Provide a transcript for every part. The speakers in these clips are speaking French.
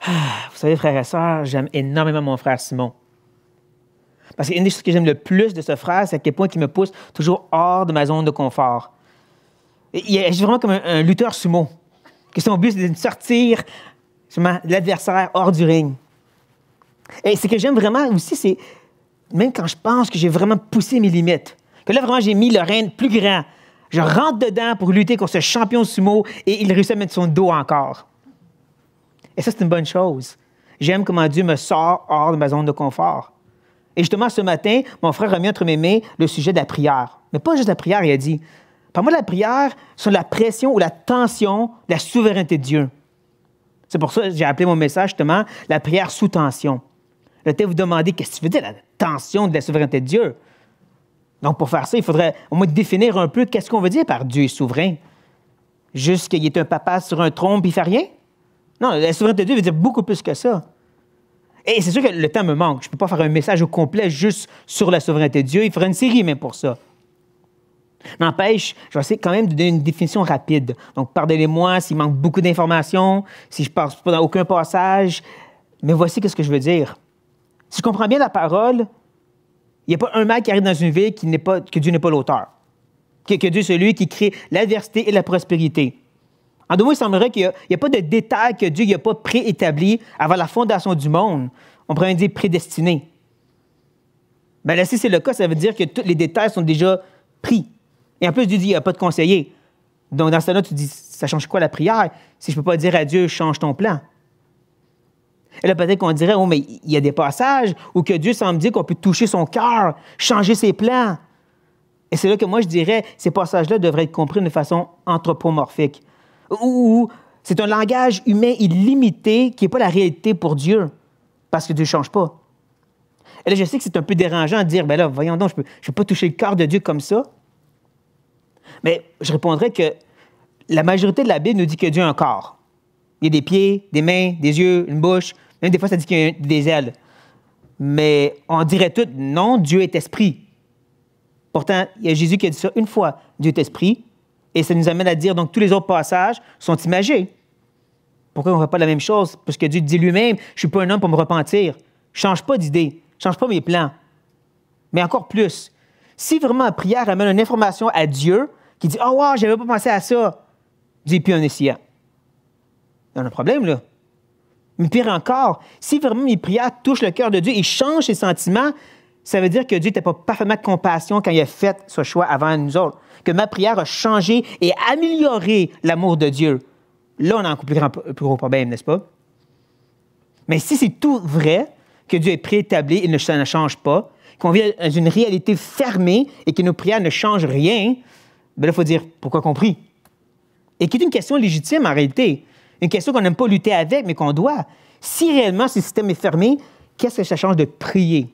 Vous savez, frères et sœurs, j'aime énormément mon frère Simon. Parce qu'une des choses que j'aime le plus de ce frère, c'est à quel point il me pousse toujours hors de ma zone de confort. Il est vraiment comme un lutteur sumo. Que son but, c'est de sortir l'adversaire hors du ring. Et ce que j'aime vraiment aussi, c'est même quand je pense que j'ai vraiment poussé mes limites, que là, vraiment, j'ai mis le rein plus grand. Je rentre dedans pour lutter contre ce champion sumo et il réussit à mettre son dos encore. Et ça, c'est une bonne chose. J'aime comment Dieu me sort hors de ma zone de confort. Et justement, ce matin, mon frère a mis entre mes mains le sujet de la prière. Mais pas juste la prière, il a dit. Pour moi, la prière, c'est la pression ou la tension de la souveraineté de Dieu. C'est pour ça que j'ai appelé mon message, justement, la prière sous tension. Là, peut-être vous demander, qu'est-ce que tu veux dire, la tension de la souveraineté de Dieu? Donc, pour faire ça, il faudrait au moins définir un peu qu'est-ce qu'on veut dire par Dieu est souverain. Juste qu'il est un papa sur un trône et il ne fait rien? Non, la souveraineté de Dieu veut dire beaucoup plus que ça. Et c'est sûr que le temps me manque. Je ne peux pas faire un message au complet juste sur la souveraineté de Dieu. Il faudrait une série même pour ça. N'empêche, je vais essayer quand même de donner une définition rapide. Donc, pardonnez-moi s'il manque beaucoup d'informations, si je ne passe pas dans aucun passage, mais voici ce que je veux dire. Si je comprends bien la parole, il n'y a pas un mal qui arrive dans une ville que Dieu n'est pas l'auteur. Que Dieu est celui qui crée l'adversité et la prospérité. En deux mots, il semblerait qu'il n'y a pas de détails que Dieu n'a pas préétablis avant la fondation du monde. On pourrait même dire prédestiné. Bien là, si c'est le cas, ça veut dire que tous les détails sont déjà pris. Et en plus, Dieu dit qu'il n'y a pas de conseiller. Donc, dans ce cas-là, tu dis, ça change quoi la prière si je ne peux pas dire à Dieu, change ton plan? Et là, peut-être qu'on dirait, oh, mais il y a des passages où que Dieu semble dire qu'on peut toucher son cœur, changer ses plans. Et c'est là que moi, je dirais, ces passages-là devraient être compris de façon anthropomorphique. Ou c'est un langage humain illimité qui n'est pas la réalité pour Dieu, parce que Dieu ne change pas. Et là, je sais que c'est un peu dérangeant de dire, ben là, voyons donc, je ne peux pas toucher le cœur de Dieu comme ça. Mais je répondrais que la majorité de la Bible nous dit que Dieu a un corps. Il y a des pieds, des mains, des yeux, une bouche. Même des fois, ça dit qu'il y a des ailes. Mais on dirait tout, non, Dieu est esprit. Pourtant, il y a Jésus qui a dit ça une fois, Dieu est esprit. Et ça nous amène à dire, donc, tous les autres passages sont imagés. Pourquoi on ne fait pas la même chose? Parce que Dieu dit lui-même, je ne suis pas un homme pour me repentir. Je ne change pas d'idée. Je ne change pas mes plans. Mais encore plus, si vraiment la prière amène une information à Dieu qui dit, « Oh, wow, je n'avais pas pensé à ça. » Dieu n'est plus omniscient. Il y a un problème, là. Mais pire encore, si vraiment mes prières touchent le cœur de Dieu et changent ses sentiments, ça veut dire que Dieu n'était pas parfaitement compassion quand il a fait ce choix avant nous autres. Que ma prière a changé et amélioré l'amour de Dieu. Là, on a un plus gros problème, n'est-ce pas? Mais si c'est tout vrai, que Dieu est préétabli et ça ne change pas, qu'on vit dans une réalité fermée et que nos prières ne changent rien, bien là, il faut dire pourquoi qu'on prie. Et qui est une question légitime en réalité. Une question qu'on n'aime pas lutter avec, mais qu'on doit. Si réellement ce système est fermé, qu'est-ce que ça change de prier?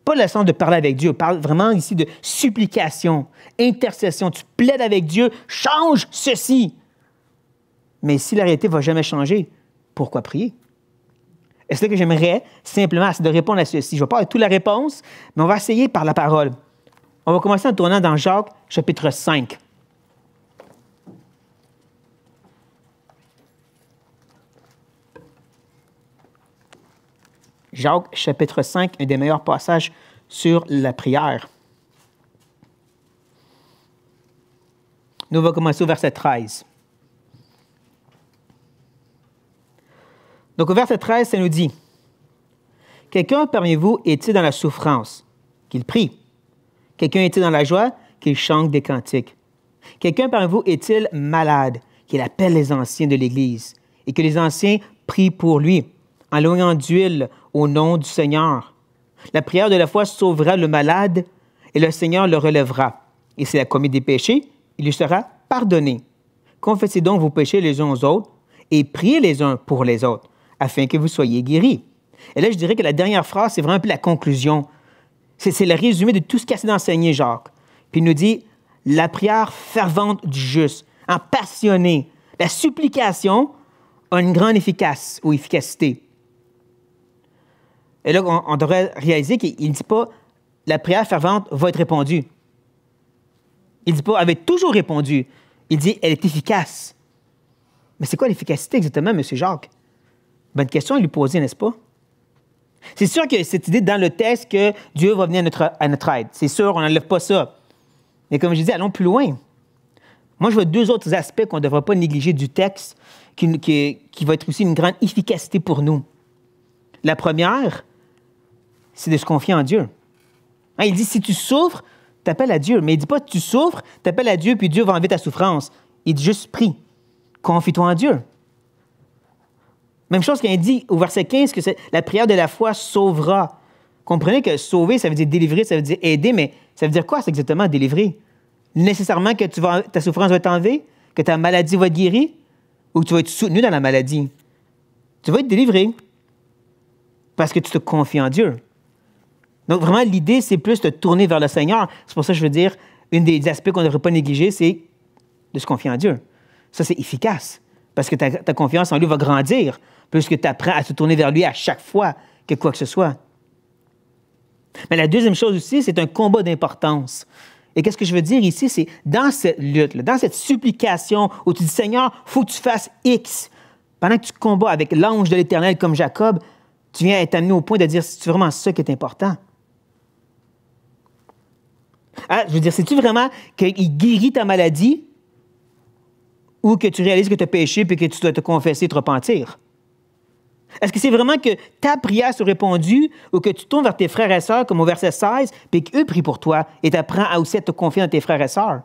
Pas le sens de parler avec Dieu. On parle vraiment ici de supplication, intercession. Tu plaides avec Dieu, change ceci. Mais si la réalité ne va jamais changer, pourquoi prier? Et c'est là que j'aimerais simplement essayer de répondre à ceci. Je ne vais pas avoir toute la réponse, mais on va essayer par la parole. On va commencer en tournant dans Jacques, chapitre 5. Jacques, chapitre 5, un des meilleurs passages sur la prière. Nous allons commencer au verset 13. Donc, au verset 13, ça nous dit, « Quelqu'un parmi vous est-il dans la souffrance? Qu'il prie. Quelqu'un est-il dans la joie? Qu'il chante des cantiques. Quelqu'un parmi vous est-il malade? Qu'il appelle les anciens de l'Église et que les anciens prient pour lui, en loignant d'huile au nom du Seigneur. La prière de la foi sauvera le malade et le Seigneur le relèvera. Et s'il a commis des péchés, il lui sera pardonné. Confessez donc vos péchés les uns aux autres et priez les uns pour les autres, afin que vous soyez guéris. » Et là, je dirais que la dernière phrase, c'est vraiment un peu la conclusion. C'est le résumé de tout ce qu'a essayé d'enseigner Jacques. Puis il nous dit, la prière fervente du juste, en passionné, la supplication a une grande efficacité. Et là, on devrait réaliser qu'il ne dit pas « la prière fervente va être répondue ». Il ne dit pas « elle va être toujours répondue ». Il dit « elle est efficace ». Mais c'est quoi l'efficacité exactement, M. Jacques? Bonne question à lui poser, n'est-ce pas? C'est sûr que cette idée dans le texte que Dieu va venir à notre aide. C'est sûr, on n'enlève pas ça. Mais comme je dis, allons plus loin. Moi, je vois deux autres aspects qu'on ne devrait pas négliger du texte qui va être aussi une grande efficacité pour nous. La première, c'est de se confier en Dieu. Hein, il dit, si tu souffres, t'appelles à Dieu. Mais il ne dit pas, tu souffres, t'appelles à Dieu, puis Dieu va enlever ta souffrance. Il dit juste, prie. Confie-toi en Dieu. Même chose qu'il dit au verset 15, que la prière de la foi sauvera. Comprenez que sauver, ça veut dire délivrer, ça veut dire aider, mais ça veut dire quoi, c'est exactement délivrer? Nécessairement que ta souffrance va être enlevée, que ta maladie va être guérie, ou que tu vas être soutenu dans la maladie. Tu vas être délivré parce que tu te confies en Dieu. Donc vraiment, l'idée, c'est plus de tourner vers le Seigneur. C'est pour ça que je veux dire, un des aspects qu'on ne devrait pas négliger, c'est de se confier en Dieu. Ça, c'est efficace parce que ta confiance en lui va grandir puisque tu apprends à te tourner vers lui à chaque fois que quoi que ce soit. Mais la deuxième chose aussi, c'est un combat d'importance. Et qu'est-ce que je veux dire ici? C'est dans cette lutte, dans cette supplication où tu dis, Seigneur, il faut que tu fasses X. Pendant que tu combats avec l'ange de l'Éternel comme Jacob, tu viens être amené au point de dire, c'est vraiment ça qui est important. Ah, je veux dire, c'est-tu vraiment qu'il guérit ta maladie ou que tu réalises que tu as péché et que tu dois te confesser et te repentir? Est-ce que c'est vraiment que ta prière soit répondue ou que tu tournes vers tes frères et sœurs, comme au verset 16, puis qu'eux prient pour toi et tu apprends aussi à te confier dans tes frères et sœurs,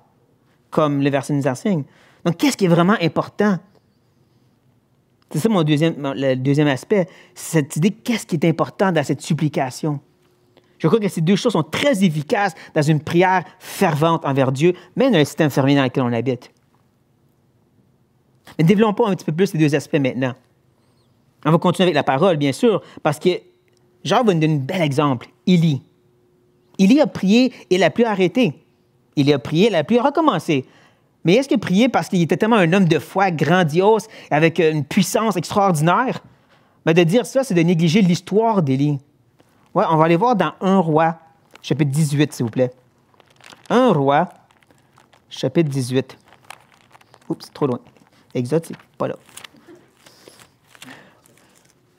comme le verset nous enseigne? Donc, qu'est-ce qui est vraiment important? C'est ça le deuxième aspect, c'est cette idée, qu'est-ce qui est important dans cette supplication? Je crois que ces deux choses sont très efficaces dans une prière fervente envers Dieu, même dans le système fermé dans lequel on habite. Mais développons un petit peu plus ces deux aspects maintenant. On va continuer avec la parole, bien sûr, parce que Jacques va nous donner un bel exemple. Élie. Élie a prié et la pluie a arrêté. Élie a prié, la pluie a recommencé. Mais est-ce qu'il a prié parce qu'il était tellement un homme de foi grandiose, avec une puissance extraordinaire? Mais de dire ça, c'est de négliger l'histoire d'Élie. Ouais, on va aller voir dans 1 Roi, chapitre 18, s'il vous plaît. 1 Roi, chapitre 18. Oups, c'est trop loin. Exode, c'est pas là.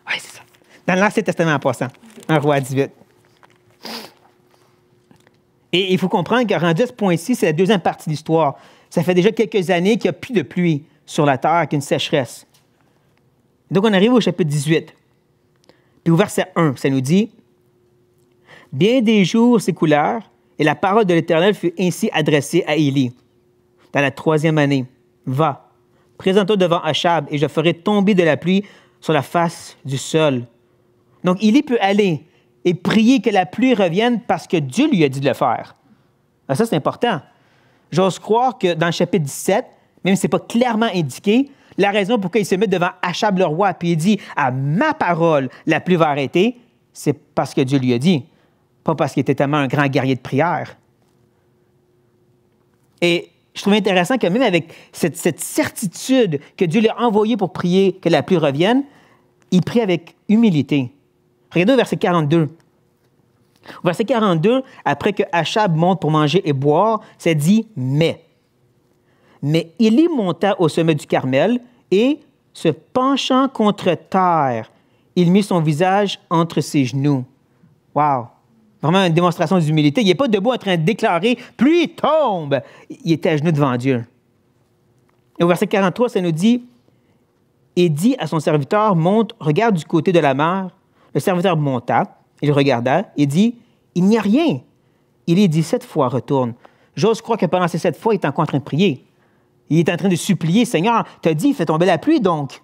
Oui, c'est ça. Dans l'Ancien Testament en passant. 1 Roi 18. Et il faut comprendre que rendu à ce point-ci, c'est la deuxième partie de l'histoire. Ça fait déjà quelques années qu'il n'y a plus de pluie sur la terre, qu'il y a une sécheresse. Donc, on arrive au chapitre 18. Puis au verset 1, ça nous dit « Bien des jours s'écoulèrent, et la parole de l'Éternel fut ainsi adressée à Élie. Dans la 3e année, va, présente-toi devant Achab, et je ferai tomber de la pluie sur la face du sol. » Donc, Élie peut aller et prier que la pluie revienne parce que Dieu lui a dit de le faire. Alors ça, c'est important. J'ose croire que dans le chapitre 17, même si ce n'est pas clairement indiqué, la raison pour laquelle il se met devant Achab le roi, puis il dit « À ma parole, la pluie va arrêter », c'est parce que Dieu lui a dit, pas parce qu'il était tellement un grand guerrier de prière. Et je trouve intéressant que même avec cette certitude que Dieu l'a envoyé pour prier que la pluie revienne, il prie avec humilité. Regardez au verset 42. Au verset 42, après que Achab monte pour manger et boire, ça dit « mais ». Mais Élie monta au sommet du Carmel et, se penchant contre terre, il mit son visage entre ses genoux. Wow! Vraiment une démonstration d'humilité. Il n'est pas debout en train de déclarer « pluie tombe ». Il était à genoux devant Dieu. Et au verset 43, ça nous dit « Et dit à son serviteur, monte, regarde du côté de la mer. Le serviteur monta, il regarda et dit, il n'y a rien. Il est dit 7 fois, retourne. J'ose croire que pendant ces 7 fois, il est encore en train de prier. Il est en train de supplier, Seigneur, tu as dit, fais tomber la pluie donc.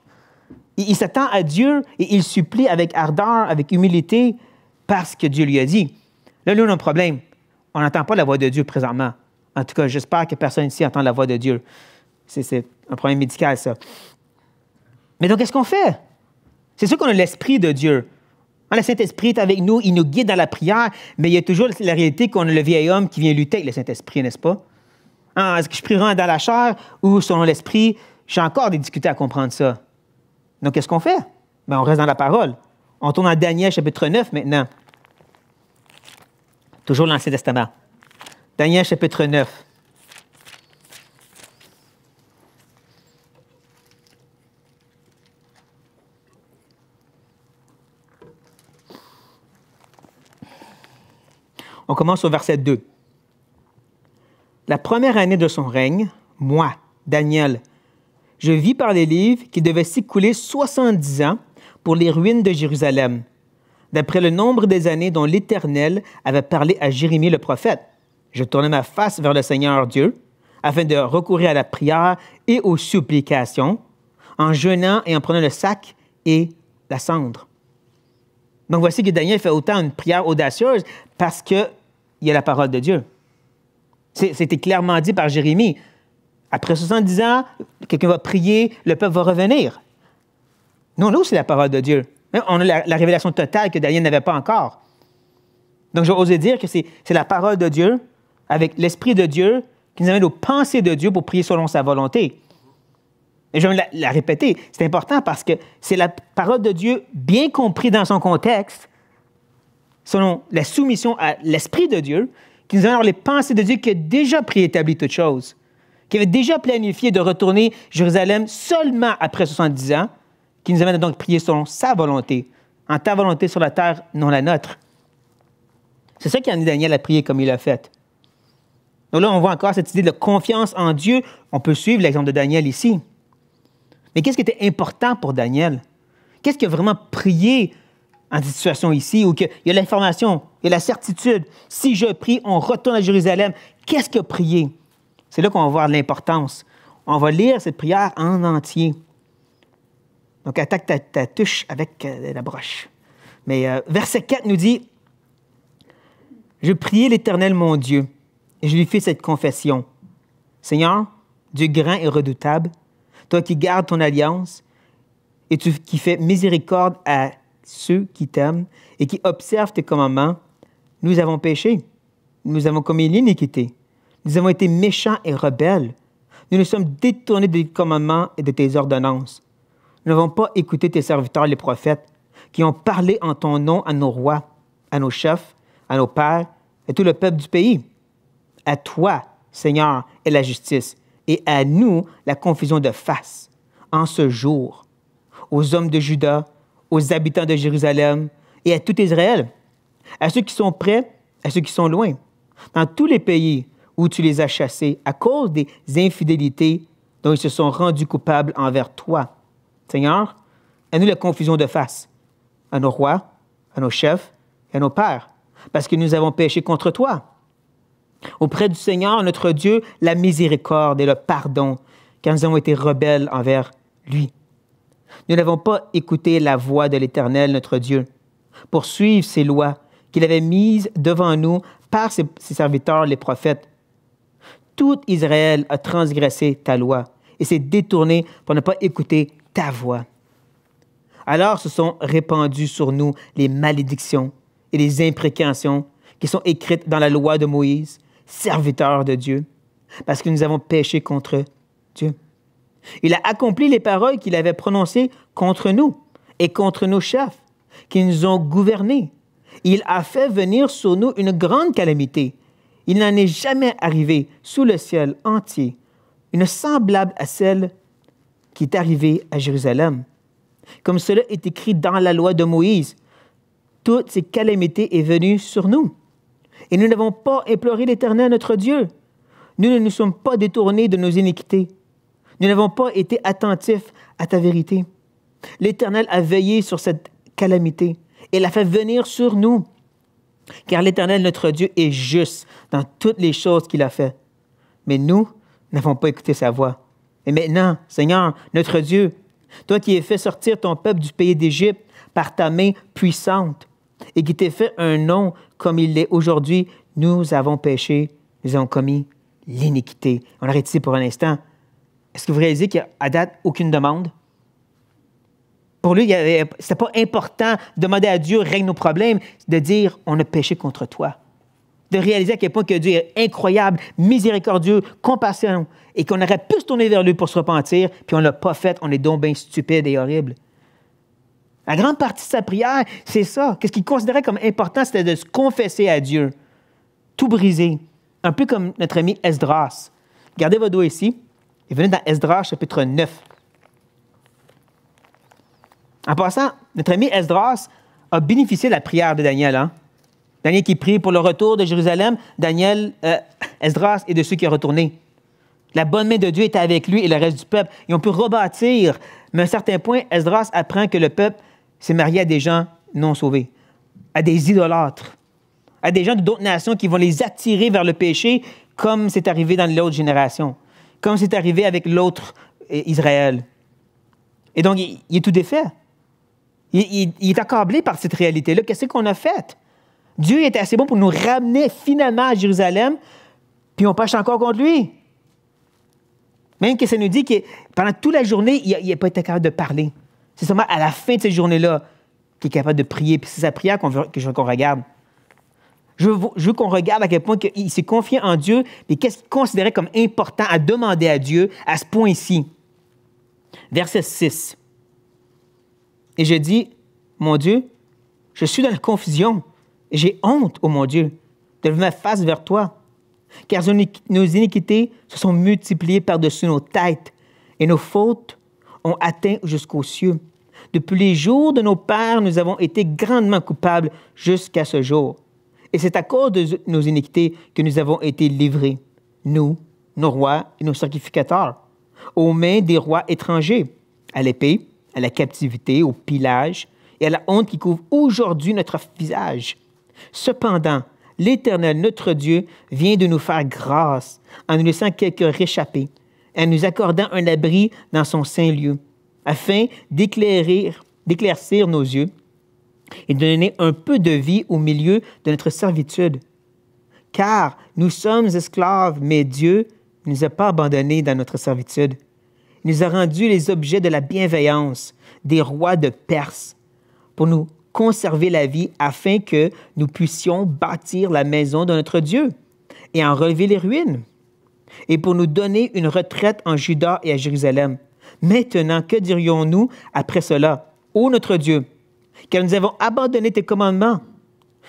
Il s'attend à Dieu et il supplie avec ardeur, avec humilité, parce que Dieu lui a dit. Là, on a un problème. On n'entend pas la voix de Dieu présentement. En tout cas, j'espère que personne ici entend la voix de Dieu. C'est un problème médical, ça. Mais donc, qu'est-ce qu'on fait? C'est sûr qu'on a l'Esprit de Dieu. Le Saint-Esprit est avec nous, il nous guide dans la prière, mais il y a toujours la réalité qu'on a le vieil homme qui vient lutter avec le Saint-Esprit, n'est-ce pas? Est-ce que je prierai dans la chair ou selon l'Esprit? J'ai encore des difficultés à comprendre ça. Donc, qu'est-ce qu'on fait? On reste dans la parole. On tourne dans Daniel, chapitre 9, maintenant. Toujours l'Ancien Testament. Daniel, chapitre 9. On commence au verset 2. La première année de son règne, moi, Daniel, je vis par les livres qu'il devait s'écouler 70 ans pour les ruines de Jérusalem, d'après le nombre des années dont l'Éternel avait parlé à Jérémie le prophète. Je tournai ma face vers le Seigneur Dieu, afin de recourir à la prière et aux supplications, en jeûnant et en prenant le sac et la cendre. Donc voici que Daniel fait autant une prière audacieuse parce qu'il y a la parole de Dieu. C'était clairement dit par Jérémie. Après 70 ans, quelqu'un va prier, le peuple va revenir. Non, là, c'est la parole de Dieu. On a la révélation totale que Daniel n'avait pas encore. Donc, j'ai osé dire que c'est la parole de Dieu, avec l'Esprit de Dieu, qui nous amène aux pensées de Dieu pour prier selon sa volonté. Et je vais la répéter. C'est important parce que c'est la parole de Dieu bien comprise dans son contexte, selon la soumission à l'Esprit de Dieu, qui nous amène à les pensées de Dieu qui a déjà préétabli toutes choses, qui avait déjà planifié de retourner Jérusalem seulement après 70 ans, qui nous amène à donc prier selon sa volonté, en ta volonté sur la terre, non la nôtre. C'est ça qui a amené Daniel à prier comme il l'a fait. Donc là, on voit encore cette idée de confiance en Dieu. On peut suivre l'exemple de Daniel ici. Mais qu'est-ce qui était important pour Daniel? Qu'est-ce qui a vraiment prié en cette situation ici, où il y a l'information, il y a la certitude. Si je prie, on retourne à Jérusalem. Qu'est-ce qu'il a prié? C'est là qu'on va voir l'importance. On va lire cette prière en entier. Donc, attaque ta touche avec la broche. Mais verset 4 nous dit, « Je priai l'Éternel mon Dieu, et je lui fis cette confession. Seigneur, Dieu grand et redoutable, toi qui gardes ton alliance, et tu qui fais miséricorde à ceux qui t'aiment et qui observent tes commandements, nous avons péché, nous avons commis l'iniquité, nous avons été méchants et rebelles, nous nous sommes détournés des commandements et de tes ordonnances. Nous n'avons pas écouté tes serviteurs, les prophètes, qui ont parlé en ton nom à nos rois, à nos chefs, à nos pères et tout le peuple du pays. À toi, Seigneur, est la justice, et à nous la confusion de face. En ce jour, aux hommes de Juda, aux habitants de Jérusalem et à tout Israël, à ceux qui sont près, à ceux qui sont loin, dans tous les pays où tu les as chassés à cause des infidélités dont ils se sont rendus coupables envers toi. Seigneur, à nous la confusion de face, à nos rois, à nos chefs et à nos pères, parce que nous avons péché contre toi. Auprès du Seigneur, notre Dieu, la miséricorde et le pardon, car nous avons été rebelles envers lui. Nous n'avons pas écouté la voix de l'Éternel, notre Dieu, pour suivre ses lois qu'il avait mises devant nous par ses serviteurs, les prophètes. Tout Israël a transgressé ta loi et s'est détourné pour ne pas écouter ta voix. Alors se sont répandues sur nous les malédictions et les imprécations qui sont écrites dans la loi de Moïse, serviteur de Dieu, parce que nous avons péché contre Dieu. Il a accompli les paroles qu'il avait prononcées contre nous et contre nos chefs, qui nous ont gouvernés. Il a fait venir sur nous une grande calamité. Il n'en est jamais arrivé sous le ciel entier une semblable à celle qui est arrivée à Jérusalem. Comme cela est écrit dans la loi de Moïse, toutes ces calamités est venues sur nous. Et nous n'avons pas imploré l'Éternel, notre Dieu. Nous ne nous sommes pas détournés de nos iniquités. Nous n'avons pas été attentifs à ta vérité. L'Éternel a veillé sur cette calamité et l'a fait venir sur nous. Car l'Éternel, notre Dieu, est juste dans toutes les choses qu'il a faites. Mais nous n'avons pas écouté sa voix. Et maintenant, Seigneur, notre Dieu, toi qui as fait sortir ton peuple du pays d'Égypte par ta main puissante et qui t'es fait un nom comme il l'est aujourd'hui, nous avons péché, nous avons commis l'iniquité. On arrête ici pour un instant. Est-ce que vous réalisez qu'il n'y a à date aucune demande? Pour lui, ce n'était pas important de demander à Dieu, règle nos problèmes, de dire, on a péché contre toi. De réaliser à quel point que Dieu est incroyable, miséricordieux, compassionné, et qu'on aurait pu se tourner vers lui pour se repentir, puis on ne l'a pas fait, on est donc bien stupide et horrible. La grande partie de sa prière, c'est ça. Qu'est-ce qu'il considérait comme important, c'était de se confesser à Dieu. Tout briser. Un peu comme notre ami Esdras. Gardez votre doigt ici. Et venez dans Esdras, chapitre 9. En passant, notre ami Esdras a bénéficié de la prière de Daniel. Hein? Daniel qui prie pour le retour de Jérusalem, Esdras et de ceux qui sont retournés. La bonne main de Dieu était avec lui et le reste du peuple. Ils ont pu rebâtir. Mais à un certain point, Esdras apprend que le peuple s'est marié à des gens non sauvés, à des idolâtres, à des gens d'autres nations qui vont les attirer vers le péché, comme c'est arrivé dans l'autre génération, comme c'est arrivé avec l'autre Israël. Et donc, il est tout défait. Il est accablé par cette réalité-là. Qu'est-ce qu'on a fait? Dieu était assez bon pour nous ramener finalement à Jérusalem, puis on pêche encore contre lui. Même que ça nous dit que pendant toute la journée, il n'a pas été capable de parler. C'est seulement à la fin de cette journée-là qu'il est capable de prier. Puis c'est sa prière que je veux qu'on regarde. Je veux qu'on regarde à quel point il s'est confié en Dieu, et qu'est-ce qu'il considérait comme important à demander à Dieu à ce point-ci. Verset 6. Et je dis, mon Dieu, je suis dans la confusion. J'ai honte, ô mon Dieu, de lever ma face vers toi. Car nos iniquités se sont multipliées par-dessus nos têtes et nos fautes ont atteint jusqu'aux cieux. Depuis les jours de nos pères, nous avons été grandement coupables jusqu'à ce jour. Et c'est à cause de nos iniquités que nous avons été livrés, nous, nos rois et nos sacrificateurs, aux mains des rois étrangers, à l'épée, à la captivité, au pillage et à la honte qui couvre aujourd'hui notre visage. Cependant, l'Éternel, notre Dieu, vient de nous faire grâce en nous laissant quelques réchappés, en nous accordant un abri dans son saint lieu, afin d'éclaircir nos yeux et de donner un peu de vie au milieu de notre servitude. Car nous sommes esclaves, mais Dieu ne nous a pas abandonnés dans notre servitude. Il nous a rendus les objets de la bienveillance des rois de Perse pour nous conserver la vie afin que nous puissions bâtir la maison de notre Dieu et en relever les ruines, et pour nous donner une retraite en Juda et à Jérusalem. Maintenant, que dirions-nous après cela? Ô notre Dieu, car nous avons abandonné tes commandements,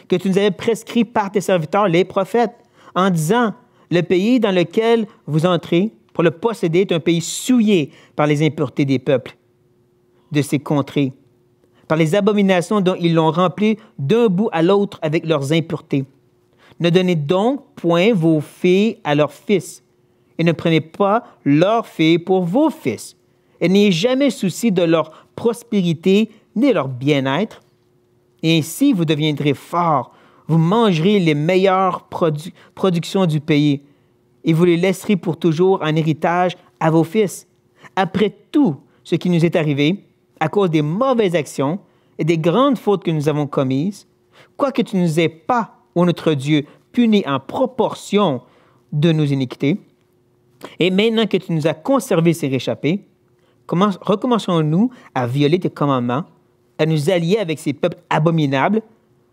que tu nous avais prescrits par tes serviteurs, les prophètes, en disant, le pays dans lequel vous entrez pour le posséder est un pays souillé par les impuretés des peuples de ces contrées, par les abominations dont ils l'ont rempli d'un bout à l'autre avec leurs impuretés. Ne donnez donc point vos filles à leurs fils, et ne prenez pas leurs filles pour vos fils, et n'ayez jamais souci de leur prospérité ni de leur bien-être. Et ainsi vous deviendrez forts, vous mangerez les meilleures productions du pays, et vous les laisserez pour toujours en héritage à vos fils. Après tout ce qui nous est arrivé, à cause des mauvaises actions et des grandes fautes que nous avons commises, quoique tu ne nous aies pas, ô notre Dieu, punis en proportion de nos iniquités, et maintenant que tu nous as conservé ces réchappés, recommençons-nous à violer tes commandements, à nous allier avec ces peuples abominables?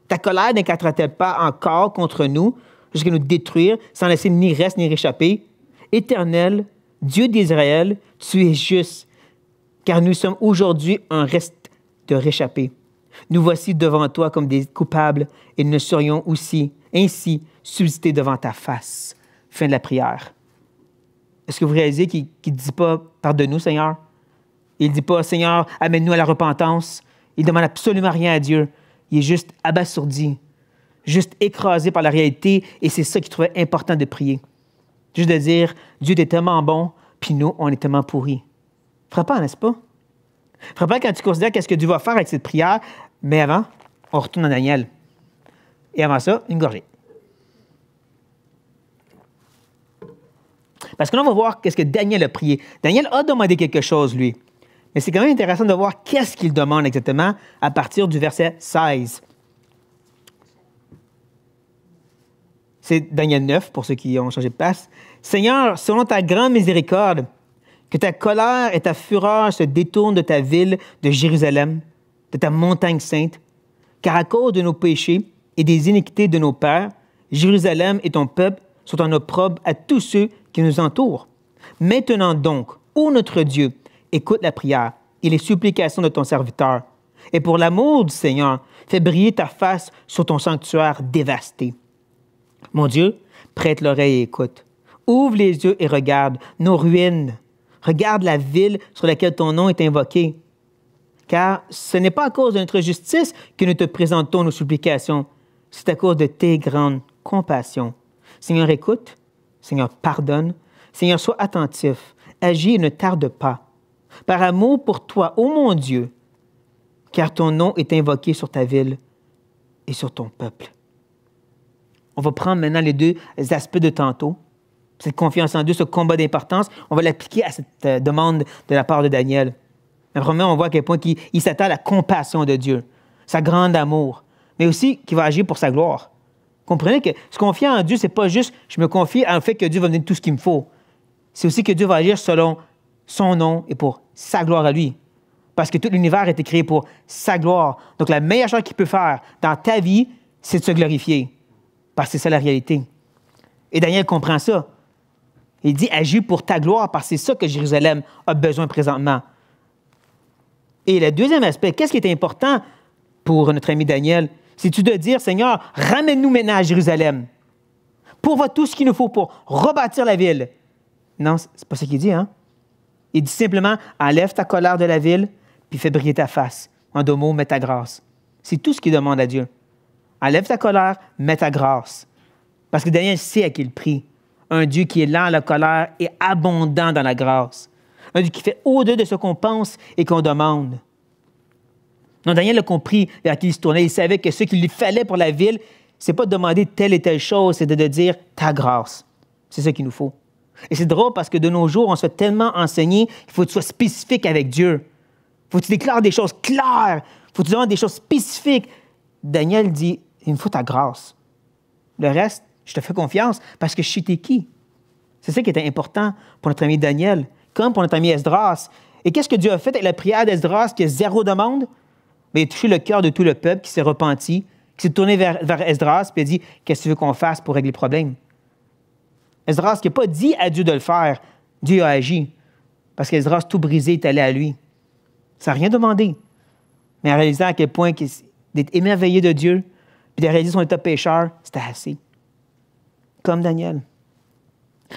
Ta colère n'éclatera-t-elle pas encore contre nous jusqu'à nous détruire sans laisser ni reste ni réchappé? Éternel, Dieu d'Israël, tu es juste, car nous sommes aujourd'hui un reste de réchappés. Nous voici devant toi comme des coupables et nous ne serions aussi ainsi subsister devant ta face. Fin de la prière. Est-ce que vous réalisez qu'il ne dit pas « Pardonne-nous, Seigneur ». Il ne dit pas « Seigneur, amène-nous à la repentance ». Il ne demande absolument rien à Dieu. Il est juste abasourdi, juste écrasé par la réalité, et c'est ça qu'il trouvait important de prier. Juste de dire « Dieu est tellement bon, puis nous, on est tellement pourris ». Frappant, n'est-ce pas? Frappant quand tu considères qu'est-ce que Dieu va faire avec cette prière, mais avant, on retourne en Daniel. Et avant ça, une gorgée. Parce que là, on va voir qu'est-ce que Daniel a prié. Daniel a demandé quelque chose, lui. Mais c'est quand même intéressant de voir qu'est-ce qu'il demande exactement à partir du verset 16. C'est Daniel 9, pour ceux qui ont changé de place. « Seigneur, selon ta grande miséricorde, que ta colère et ta fureur se détournent de ta ville de Jérusalem, de ta montagne sainte, car à cause de nos péchés et des iniquités de nos pères, Jérusalem et ton peuple sont en opprobre à tous ceux qui nous entourent. Maintenant donc, ô notre Dieu, écoute la prière et les supplications de ton serviteur. Et pour l'amour du Seigneur, fais briller ta face sur ton sanctuaire dévasté. Mon Dieu, prête l'oreille et écoute. Ouvre les yeux et regarde nos ruines. Regarde la ville sur laquelle ton nom est invoqué. Car ce n'est pas à cause de notre justice que nous te présentons nos supplications. c'est à cause de tes grandes compassions. Seigneur, écoute. Seigneur, pardonne. Seigneur, sois attentif. Agis et ne tarde pas. Par amour pour toi, ô mon Dieu, car ton nom est invoqué sur ta ville et sur ton peuple. On va prendre maintenant les deux aspects de tantôt. Cette confiance en Dieu, ce combat d'importance, on va l'appliquer à cette demande de la part de Daniel. Premièrement, on voit à quel point il s'attend à la compassion de Dieu, sa grande amour, mais aussi qu'il va agir pour sa gloire. Comprenez que se confier en Dieu, ce n'est pas juste je me confie en le fait que Dieu va me donner tout ce qu'il me faut. C'est aussi que Dieu va agir selon son nom et pour sa gloire à lui. Parce que tout l'univers a été créé pour sa gloire. Donc, la meilleure chose qu'il peut faire dans ta vie, c'est de se glorifier. Parce que c'est ça la réalité. Et Daniel comprend ça. Il dit, agis pour ta gloire, parce que c'est ça que Jérusalem a besoin présentement. Et le deuxième aspect, qu'est-ce qui est important pour notre ami Daniel? C'est-tu de dire, Seigneur, ramène-nous maintenant à Jérusalem. Pourvois tout ce qu'il nous faut pour rebâtir la ville. Non, c'est pas ça qu'il dit, hein? Il dit simplement, enlève ta colère de la ville, puis fais briller ta face. En deux mots, mets ta grâce. C'est tout ce qu'il demande à Dieu. Enlève ta colère, mets ta grâce. Parce que Daniel sait à qui il prie. Un Dieu qui est lent à la colère et abondant dans la grâce. Un Dieu qui fait au-delà de ce qu'on pense et qu'on demande. Donc Daniel a compris à qui il se tournait. Il savait que ce qu'il lui fallait pour la ville, ce n'est pas de demander telle et telle chose, c'est de dire ta grâce. C'est ça qu'il nous faut. Et c'est drôle parce que de nos jours, on se fait tellement enseigner qu'il faut que tu sois spécifique avec Dieu. Il faut que tu déclares des choses claires. Il faut que tu demandes des choses spécifiques. Daniel dit, il me faut ta grâce. Le reste, je te fais confiance parce que je sais t'es qui. C'est ça qui était important pour notre ami Daniel, comme pour notre ami Esdras. Et qu'est-ce que Dieu a fait avec la prière d'Esdras qui a zéro demande? Mais il a touché le cœur de tout le peuple qui s'est repenti, qui s'est tourné vers Esdras et a dit, qu'est-ce que tu veux qu'on fasse pour régler le problème? Esdras qui n'a pas dit à Dieu de le faire, Dieu a agi. Parce qu'Esdras, tout brisé, est allé à lui. Ça n'a rien demandé. Mais en réalisant à quel point d'être émerveillé de Dieu, puis de réaliser son état pécheur, c'était assez. Comme Daniel.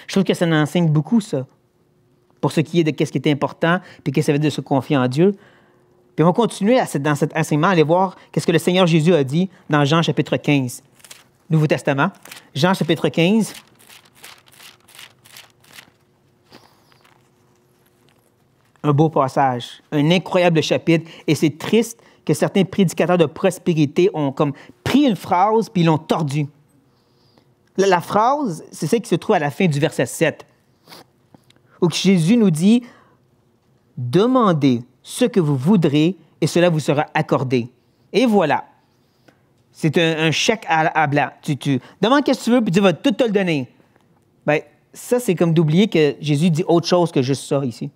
Je trouve que ça nous enseigne beaucoup, ça. Pour ce qui est de ce qui est important, puis qu'est-ce que ça veut dire de se confier en Dieu. Puis on va continuer dans cet enseignement, aller voir qu'est-ce que le Seigneur Jésus a dit dans Jean chapitre 15. Nouveau Testament. Jean chapitre 15. Un beau passage, un incroyable chapitre, et c'est triste que certains prédicateurs de prospérité ont comme pris une phrase puis l'ont tordue. La phrase, c'est celle qui se trouve à la fin du verset 7, où Jésus nous dit « Demandez ce que vous voudrez et cela vous sera accordé. » Et voilà. C'est un chèque à blanc. Tu demandes qu'est-ce que tu veux puis Dieu va tout te le donner. Bien, ça, c'est comme d'oublier que Jésus dit autre chose que juste ça ici.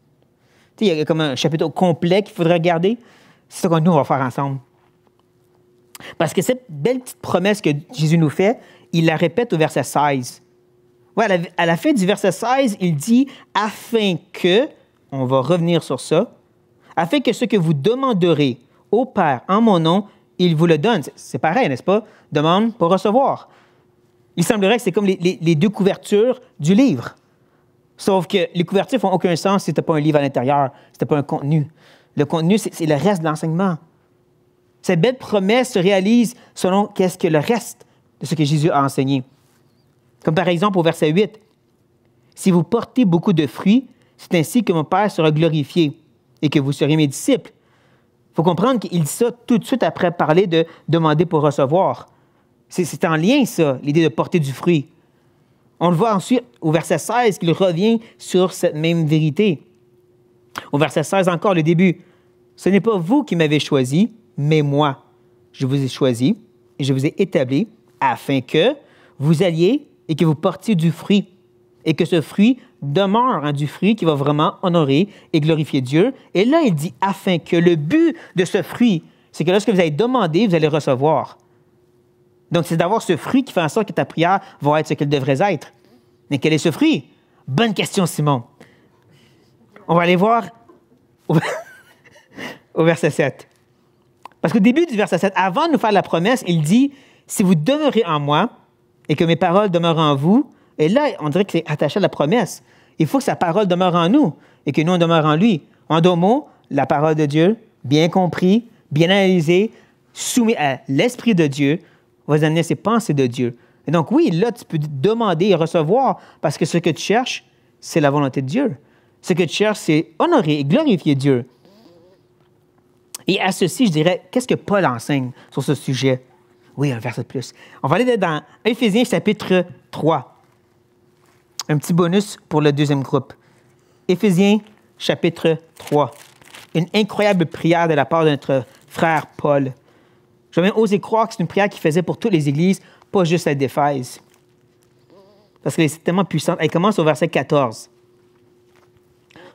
Il y a comme un chapitre complet qu'il faudrait regarder. C'est ça que nous, on va faire ensemble. Parce que cette belle petite promesse que Jésus nous fait, il la répète au verset 16. Ouais, à la fin du verset 16, il dit « Afin que », on va revenir sur ça, « afin que ce que vous demanderez au Père en mon nom, il vous le donne. » C'est pareil, n'est-ce pas? Demande pour recevoir. Il semblerait que c'est comme les deux couvertures du livre. Sauf que les couvertures ne font aucun sens si tu n'as pas un livre à l'intérieur, si tu n'as pas un contenu. Le contenu, c'est le reste de l'enseignement. Cette belle promesse se réalise selon qu'est-ce que le reste de ce que Jésus a enseigné. Comme par exemple au verset 8, « Si vous portez beaucoup de fruits, c'est ainsi que mon Père sera glorifié et que vous serez mes disciples. » Il faut comprendre qu'il dit ça tout de suite après parler de demander pour recevoir. C'est en lien, ça, l'idée de porter du fruit. On le voit ensuite au verset 16 qu'il revient sur cette même vérité. Au verset 16 encore, le début. « Ce n'est pas vous qui m'avez choisi, mais moi. Je vous ai choisi et je vous ai établi afin que vous alliez et que vous portiez du fruit et que ce fruit demeure du fruit qui va vraiment honorer et glorifier Dieu. » Et là, il dit « afin que » le but de ce fruit, c'est que lorsque vous allez demander, vous allez recevoir. Donc, c'est d'avoir ce fruit qui fait en sorte que ta prière va être ce qu'elle devrait être. Mais quel est ce fruit? Bonne question, Simon. On va aller voir au verset 7. Parce qu'au début du verset 7, avant de nous faire la promesse, il dit « Si vous demeurez en moi et que mes paroles demeurent en vous », et là, on dirait que c'est attaché à la promesse. Il faut que sa parole demeure en nous et que nous, on demeure en lui. En deux mots, la parole de Dieu, bien compris, bien analysée, soumis à l'Esprit de Dieu, va amener à ces pensées de Dieu. Et donc, oui, là, tu peux demander et recevoir parce que ce que tu cherches, c'est la volonté de Dieu. Ce que tu cherches, c'est honorer et glorifier Dieu. Et à ceci, je dirais, qu'est-ce que Paul enseigne sur ce sujet? Oui, un verset de plus. On va aller dans Éphésiens chapitre 3. Un petit bonus pour le deuxième groupe. Éphésiens chapitre 3. Une incroyable prière de la part de notre frère Paul. Je vais même oser croire que c'est une prière qu'il faisait pour toutes les églises, pas juste celle d'Éphèse. Parce qu'elle est tellement puissante. Elle commence au verset 14.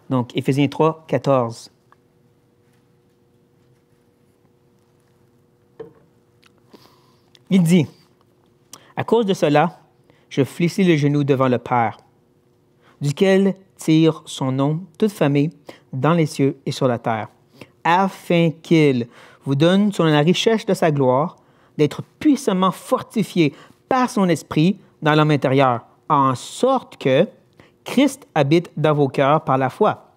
Donc, Éphésiens 3, 14. Il dit, « À cause de cela, je fléchis le genou devant le Père, duquel tire son nom toute famille dans les cieux et sur la terre, afin qu'il vous donne, selon la richesse de sa gloire, d'être puissamment fortifié par son esprit dans l'homme intérieur, en sorte que Christ habite dans vos cœurs par la foi,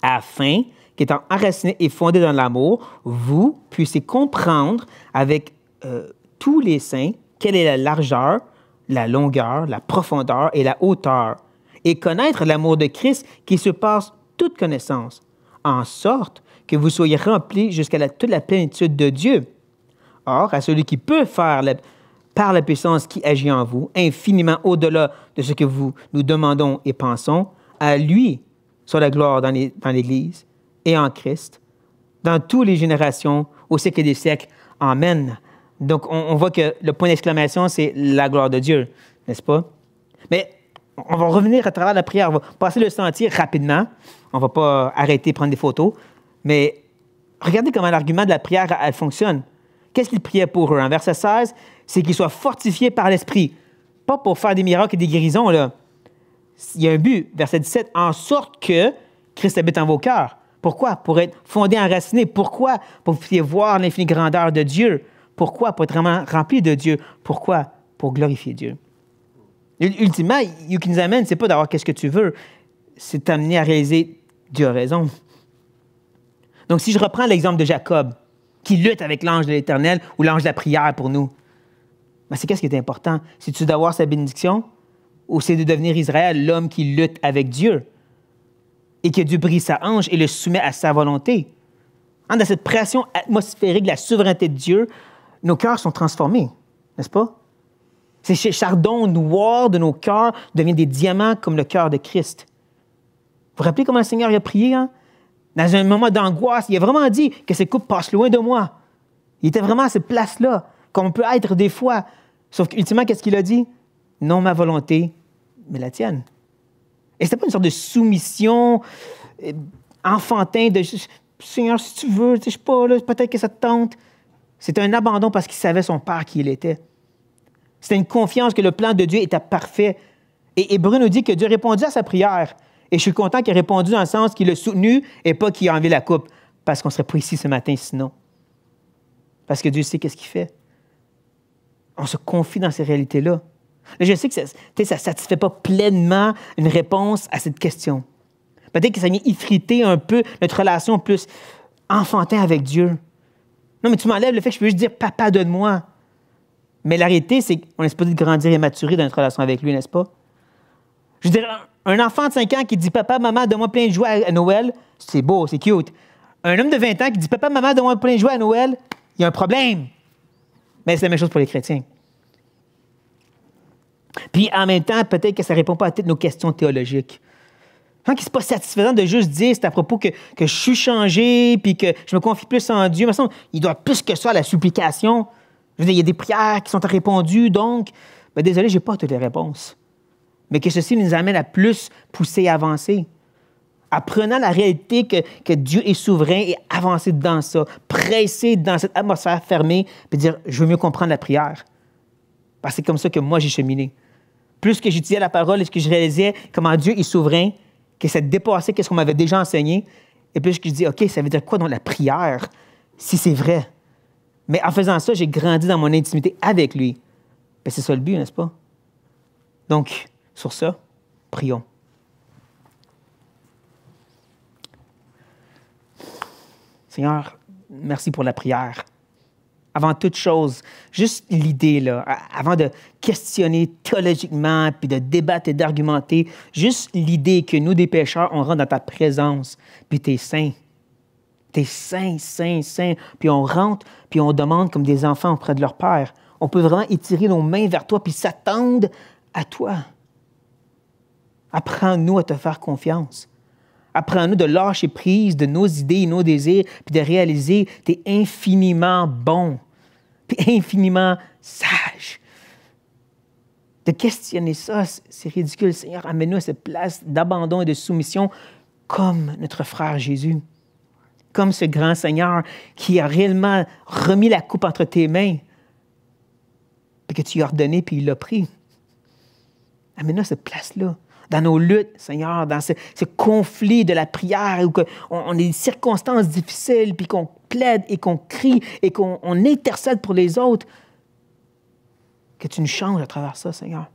afin qu'étant enraciné et fondé dans l'amour, vous puissiez comprendre avec tous les saints quelle est la largeur, la longueur, la profondeur et la hauteur, et connaître l'amour de Christ qui surpasse toute connaissance, en sorte que vous soyez remplis jusqu'à toute la plénitude de Dieu. Or, à celui qui peut faire, par la puissance qui agit en vous, infiniment au-delà de ce que nous demandons et pensons, à lui soit la gloire dans l'Église et en Christ, dans toutes les générations, au siècle des siècles. Amen. Donc, on voit que le point d'exclamation, c'est la gloire de Dieu, n'est-ce pas? Mais on va revenir à travers la prière. On va passer le sentier rapidement. On ne va pas arrêter de prendre des photos. Mais regardez comment l'argument de la prière, elle fonctionne. Qu'est-ce qu'il priait pour eux? En verset 16, c'est qu'ils soient fortifiés par l'Esprit. Pas pour faire des miracles et des guérisons, là. Il y a un but. Verset 17, en sorte que Christ habite en vos cœurs. Pourquoi? Pour être fondé, enraciné. Pourquoi? Pour que vous puissiez voir l'infinie grandeur de Dieu. Pourquoi? Pour être vraiment rempli de Dieu. Pourquoi? Pour glorifier Dieu. Ultimement, ce qui nous amène, c'est pas d'avoir qu'est-ce que tu veux, c'est t'amener à réaliser Dieu a raison. Donc, si je reprends l'exemple de Jacob, qui lutte avec l'ange de l'Éternel ou l'ange de la prière pour nous, ben c'est qu'est-ce qui est important? C'est-tu d'avoir sa bénédiction ou c'est de devenir Israël, l'homme qui lutte avec Dieu et que Dieu brise sa hanche et le soumet à sa volonté? Dans cette pression atmosphérique de la souveraineté de Dieu, nos cœurs sont transformés, n'est-ce pas? Ces chardons noirs de nos cœurs deviennent des diamants comme le cœur de Christ. Vous vous rappelez comment le Seigneur a prié? Hein? Dans un moment d'angoisse, il a vraiment dit que ces coupes passent loin de moi. Il était vraiment à cette place-là, comme on peut être des fois. Sauf qu'ultimement, qu'est-ce qu'il a dit? Non ma volonté, mais la tienne. Et c'était pas une sorte de soumission enfantin de Seigneur, si tu veux, je sais pas, là, peut-être que ça te tente. C'était un abandon parce qu'il savait son Père qui il était. C'était une confiance que le plan de Dieu était parfait. Et Hébreu nous dit que Dieu a répondu à sa prière. Et je suis content qu'il ait répondu dans le sens qu'il l'a soutenu et pas qu'il a enlevé la coupe. Parce qu'on ne serait pas ici ce matin sinon. Parce que Dieu sait qu'est-ce qu'il fait. On se confie dans ces réalités-là. Je sais que ça ne satisfait pas pleinement une réponse à cette question. Peut-être que ça vient effriter un peu notre relation plus enfantin avec Dieu. Non, mais tu m'enlèves le fait que je peux juste dire « Papa, donne-moi ». Mais la réalité, c'est qu'on est supposé grandir et maturer dans notre relation avec lui, n'est-ce pas? Je veux dire, un enfant de 5 ans qui dit « Papa, maman, donne-moi plein de jouets à Noël », c'est beau, c'est cute. Un homme de 20 ans qui dit « Papa, maman, donne-moi plein de jouets à Noël », il y a un problème. Mais c'est la même chose pour les chrétiens. Puis en même temps, peut-être que ça ne répond pas à toutes nos questions théologiques. Ce n'est pas satisfaisant de juste dire c'est à propos que je suis changé puis que je me confie plus en Dieu. Mais il doit plus que ça à la supplication. Je veux dire, il y a des prières qui sont répondues, donc, ben désolé, je n'ai pas toutes les réponses. Mais que ceci nous amène à plus pousser et avancer. Apprenant la réalité que Dieu est souverain et avancer dans ça, presser dans cette atmosphère fermée, puis dire, je veux mieux comprendre la prière. Parce que c'est comme ça que moi, j'ai cheminé. Plus que j'étudiais la parole et que je réalisais comment Dieu est souverain, que ça dépassait ce qu'on m'avait déjà enseigné, et plus que je dis, OK, ça veut dire quoi dans la prière, si c'est vrai? Mais en faisant ça, j'ai grandi dans mon intimité avec lui. Ben, c'est ça le but, n'est-ce pas? Donc, sur ça, prions. Seigneur, merci pour la prière. avant toute chose, juste l'idée, là, avant de questionner théologiquement, puis de débattre et d'argumenter, juste l'idée que nous, des pécheurs, on rentre dans ta présence, puis tu es saint. Tu es saint, saint, saint. Puis on rentre, puis on demande comme des enfants auprès de leur Père. On peut vraiment étirer nos mains vers toi, puis s'attendre à toi. Apprends-nous à te faire confiance. Apprends-nous de lâcher prise de nos idées et nos désirs, puis de réaliser que tu es infiniment bon, puis infiniment sage. De questionner ça, c'est ridicule. Seigneur, amène-nous à cette place d'abandon et de soumission comme notre frère Jésus, comme ce grand Seigneur qui a réellement remis la coupe entre tes mains, puis que tu lui as ordonné, puis il l'a pris. Amène-nous à cette place-là. Dans nos luttes, Seigneur, dans ce conflit de la prière, où on a des circonstances difficiles, puis qu'on plaide et qu'on crie et qu'on intercède pour les autres, que tu nous changes à travers ça, Seigneur.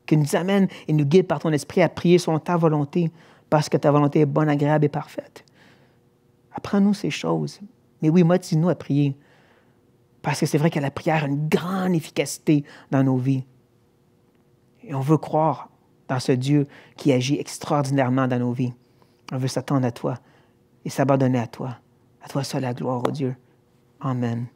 Que nous amènes et nous guides par ton esprit à prier selon ta volonté, parce que ta volonté est bonne, agréable et parfaite. Apprends-nous ces choses. Mais oui, motive-nous à prier, parce que c'est vrai que la prière a une grande efficacité dans nos vies. Et on veut croire dans ce Dieu qui agit extraordinairement dans nos vies. On veut s'attendre à toi et s'abandonner à toi. À toi seul la gloire, ô Dieu. Amen.